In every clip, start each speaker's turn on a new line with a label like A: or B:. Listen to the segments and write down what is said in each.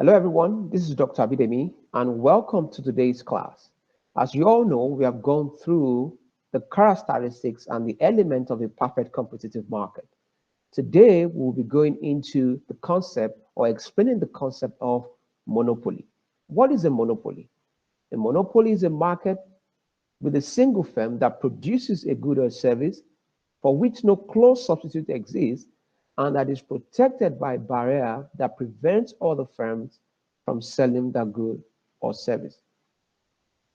A: Hello everyone, this is Dr. Abidemi and welcome to today's class. As you all know, we have gone through the characteristics and the element of a perfect competitive market. Today, we'll be going into the concept or explaining the concept of monopoly. What is a monopoly? A monopoly is a market with a single firm that produces a good or service for which no close substitute exists and that is protected by a barrier that prevents other firms from selling that good or service.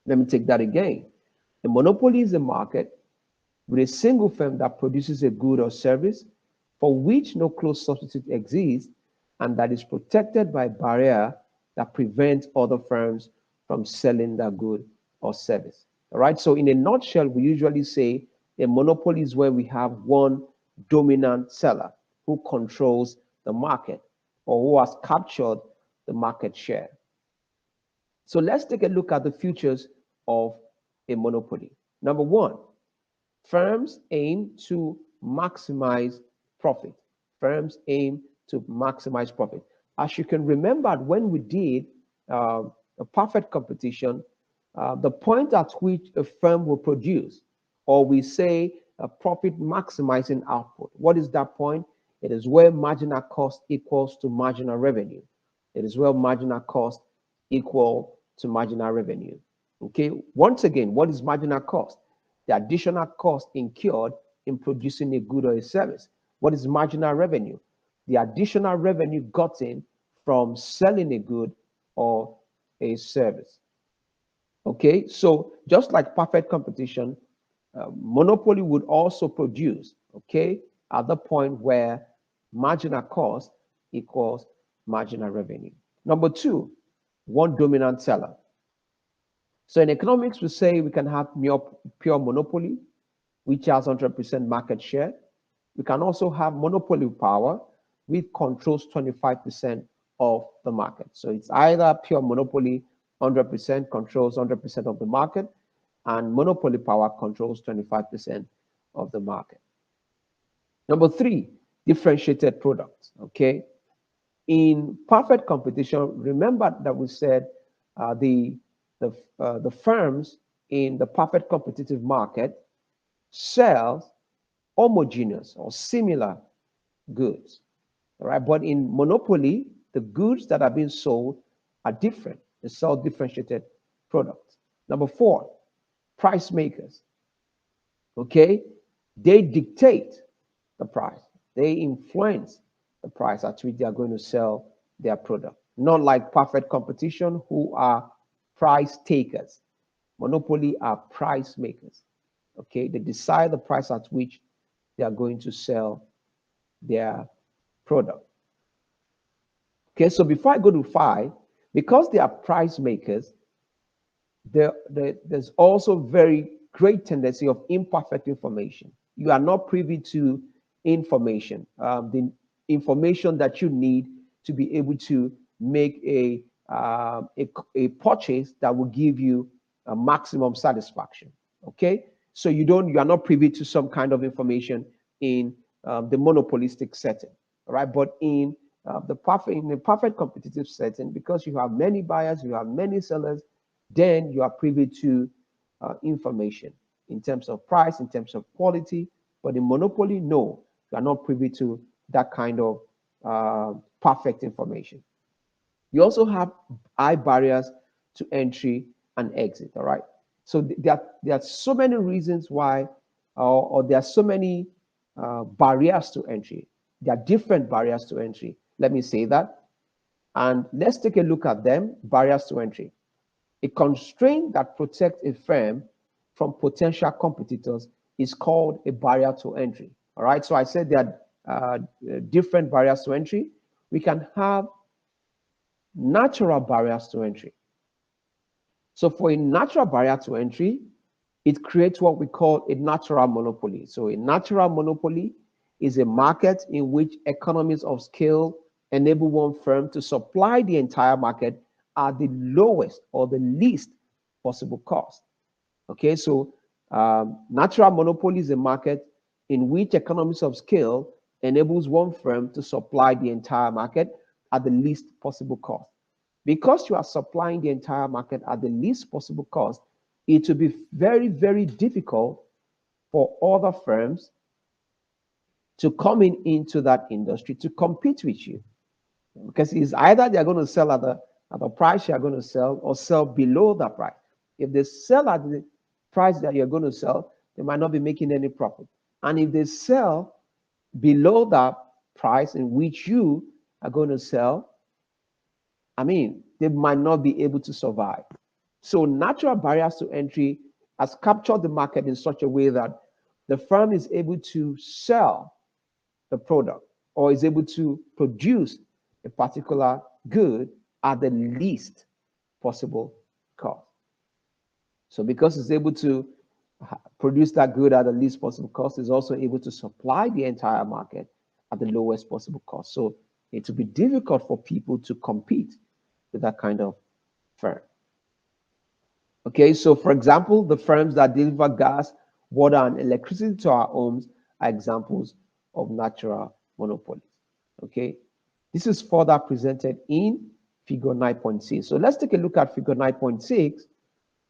A: Let me take that again. A monopoly is a market with a single firm that produces a good or service for which no close substitute exists and that is protected by a barrier that prevents other firms from selling that good or service. All right. So, in a nutshell, we usually say a monopoly is where we have one dominant seller who controls the market or who has captured the market share. So, let's take a look at the features of a monopoly. Number one, firms aim to maximize profit. Firms aim to maximize profit. As you can remember, when we did a perfect competition, the point at which a firm will produce, or we say a profit maximizing output. What is that point? It is where marginal cost equals to marginal revenue. It is where marginal cost equal to marginal revenue. Okay, once again, what is marginal cost? The additional cost incurred in producing a good or a service. What is marginal revenue? The additional revenue gotten from selling a good or a service. Okay, so just like perfect competition, monopoly would also produce, okay, at the point where marginal cost equals marginal revenue. Number two, one dominant seller. So in economics, we say we can have pure monopoly, which has 100% market share. We can also have monopoly power, which controls 25% of the market. So it's either pure monopoly, 100% controls 100% of the market, and monopoly power controls 25% of the market. Number three, differentiated products. Okay. In perfect competition, remember that we said the firms in the perfect competitive market sell homogeneous or similar goods. All right. But in monopoly, the goods that are being sold are different. They sell differentiated products. Number four, price makers. Okay. They dictate the price. They influence the price at which they are going to sell their product. Not like perfect competition, who are price takers. Monopoly are price makers. Okay, they decide the price at which they are going to sell their product. Okay, so before I go to five, because they are price makers, there's also very great tendency of imperfect information. You are not privy to information, the information that you need to be able to make a purchase that will give you a maximum satisfaction. Okay, so you are not privy to some kind of information in the monopolistic setting. All right, but in the perfect competitive setting, because you have many buyers, you have many sellers, then you are privy to information in terms of price, in terms of quality. But in monopoly, no, you are not privy to that kind of perfect information. You also have high barriers to entry and exit. All right. So there are so many reasons why, or there are so many barriers to entry. There are different barriers to entry. Let me say that. And let's take a look at them. Barriers to entry. A constraint that protects a firm from potential competitors is called a barrier to entry. All right. So I said there are different barriers to entry. We can have natural barriers to entry. So for a natural barrier to entry, it creates what we call a natural monopoly. So a natural monopoly is a market in which economies of scale enable one firm to supply the entire market at the lowest or the least possible cost. Okay, so natural monopoly is a market in which economies of scale enables one firm to supply the entire market at the least possible cost. Because you are supplying the entire market at the least possible cost, it will be very, very difficult for other firms to come into that industry to compete with you. Because it's either they're going to sell at the price you're going to sell or sell below that price. If they sell at the price that you're going to sell, they might not be making any profit. And if they sell below that price in which you are going to sell, they might not be able to survive. So natural barriers to entry has captured the market in such a way that the firm is able to sell the product or is able to produce a particular good at the least possible cost. So because it's able to produce that good at the least possible cost, it's also able to supply the entire market at the lowest possible cost. So it will be difficult for people to compete with that kind of firm. Okay, so for example, the firms that deliver gas, water, and electricity to our homes are examples of natural monopolies. Okay, this is further presented in figure 9.6. So let's take a look at figure 9.6.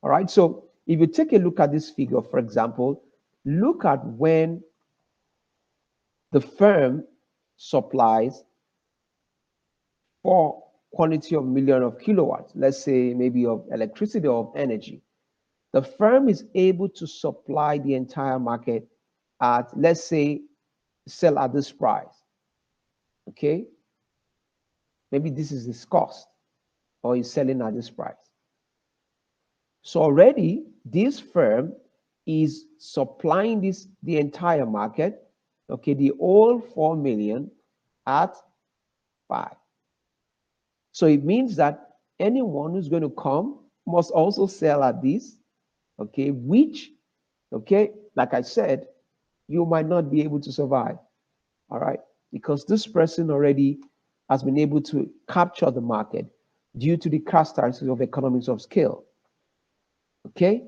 A: All right, so if you take a look at this figure, for example, look at when the firm supplies for quantity of million of kilowatts, let's say maybe of electricity or of energy. The firm is able to supply the entire market at, let's say, sell at this price. Okay, maybe this is its cost, or is selling at this price. So already this firm is supplying the entire market, okay, the whole 4 million at 5. So it means that anyone who's going to come must also sell at this, okay, which, okay, like I said, you might not be able to survive, all right, because this person already has been able to capture the market due to the characteristics of economies of scale. Okay,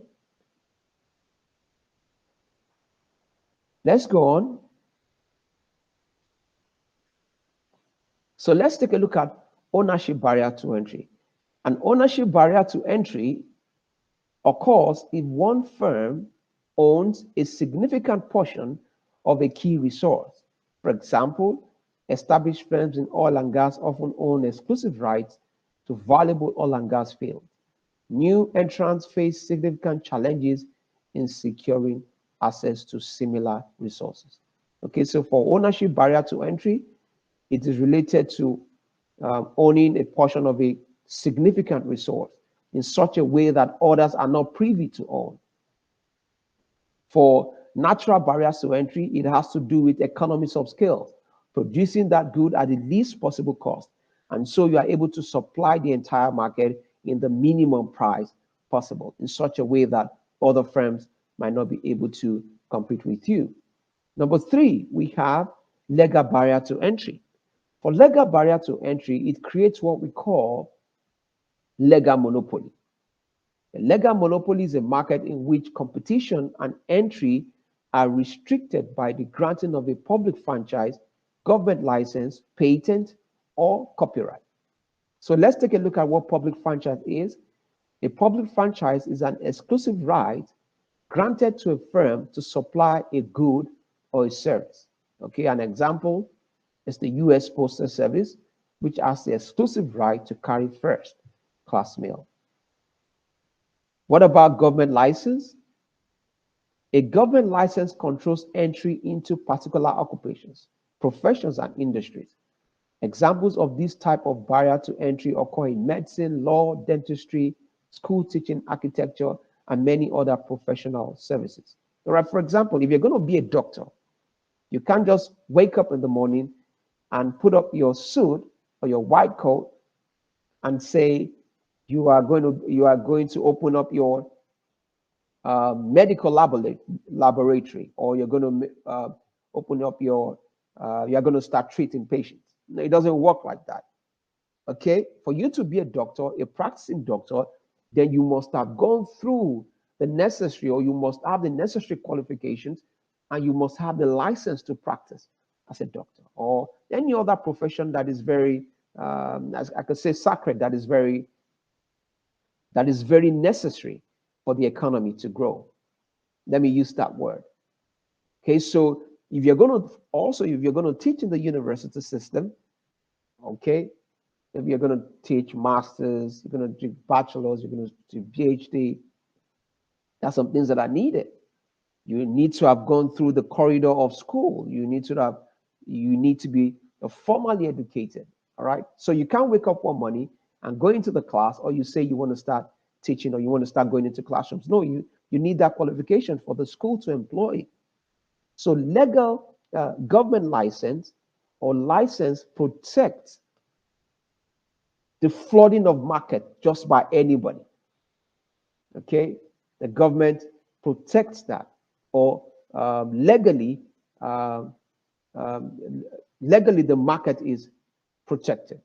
A: let's go on. So let's take a look at ownership barrier to entry. An ownership barrier to entry occurs if one firm owns a significant portion of a key resource. For example, established firms in oil and gas often own exclusive rights to valuable oil and gas fields. New entrants face significant challenges in securing access to similar resources. Okay, so for ownership barrier to entry, it is related to owning a portion of a significant resource in such a way that others are not privy to own. For natural barriers to entry, it has to do with economies of scale, producing that good at the least possible cost. And so you are able to supply the entire market in the minimum price possible in such a way that other firms might not be able to compete with you. Number 3, we have legal barrier to entry. For legal barrier to entry, it creates what we call legal monopoly. A legal monopoly is a market in which competition and entry are restricted by the granting of a public franchise, government license, patent, or copyright. So let's take a look at what public franchise is. A public franchise is an exclusive right granted to a firm to supply a good or a service. Okay, an example is the US Postal Service, which has the exclusive right to carry first-class mail. What about government license? A government license controls entry into particular occupations, professions, and industries. Examples of this type of barrier to entry occur in medicine, law, dentistry, school teaching, architecture, and many other professional services. All right, for example, if you're going to be a doctor, you can't just wake up in the morning and put up your suit or your white coat and say you are going to open up your medical laboratory, or you're going to open up your you're going to start treating patients. No, it doesn't work like that. Okay, for you to be a doctor, a practicing doctor, then you must have gone through the necessary, or you must have the necessary qualifications, and you must have the license to practice as a doctor, or any other profession that is very as I could say, sacred, that is very necessary for the economy to grow. Let me use that word. Okay, so if you're going to also, if you're going to teach in the university system, okay, if you're going to teach masters, you're going to do bachelors, you're going to do PhD, that's some things that are needed. You need to have gone through the corridor of school. You need to be formally educated. All right. So you can't wake up one morning and go into the class, or you say you want to start teaching or you want to start going into classrooms. No, you need that qualification for the school to employ. So legal government license or license protects the flooding of market just by anybody. Okay, the government protects that, or legally, um, legally the market is protected.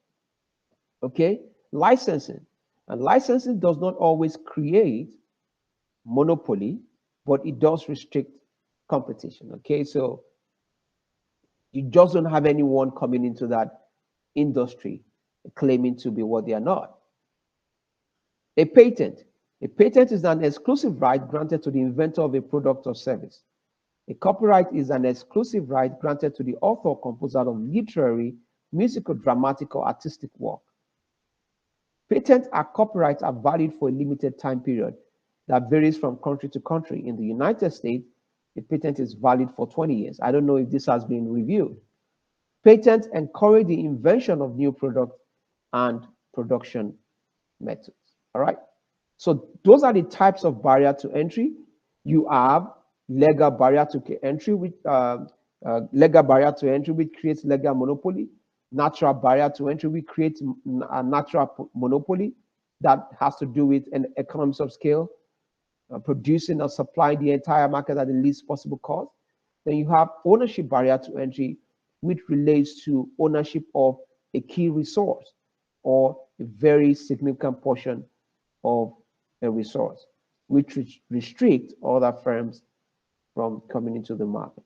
A: Okay, licensing, and licensing does not always create monopoly, but it does restrict competition. Okay, so you just don't have anyone coming into that industry claiming to be what they are not. A patent. A patent is an exclusive right granted to the inventor of a product or service. A copyright is an exclusive right granted to the author or composer of literary, musical, dramatic, or artistic work. Patents and copyrights are valid for a limited time period that varies from country to country. In the United States, a patent is valid for 20 years. I don't know if this has been reviewed. Patents encourage the invention of new products and production methods. All right. So those are the types of barrier to entry. You have legal barrier to entry, which creates legal monopoly. Natural barrier to entry, which creates a natural monopoly that has to do with an economies of scale, producing or supplying the entire market at the least possible cost. Then you have ownership barrier to entry, which relates to ownership of a key resource or a very significant portion of a resource, which restrict other firms from coming into the market.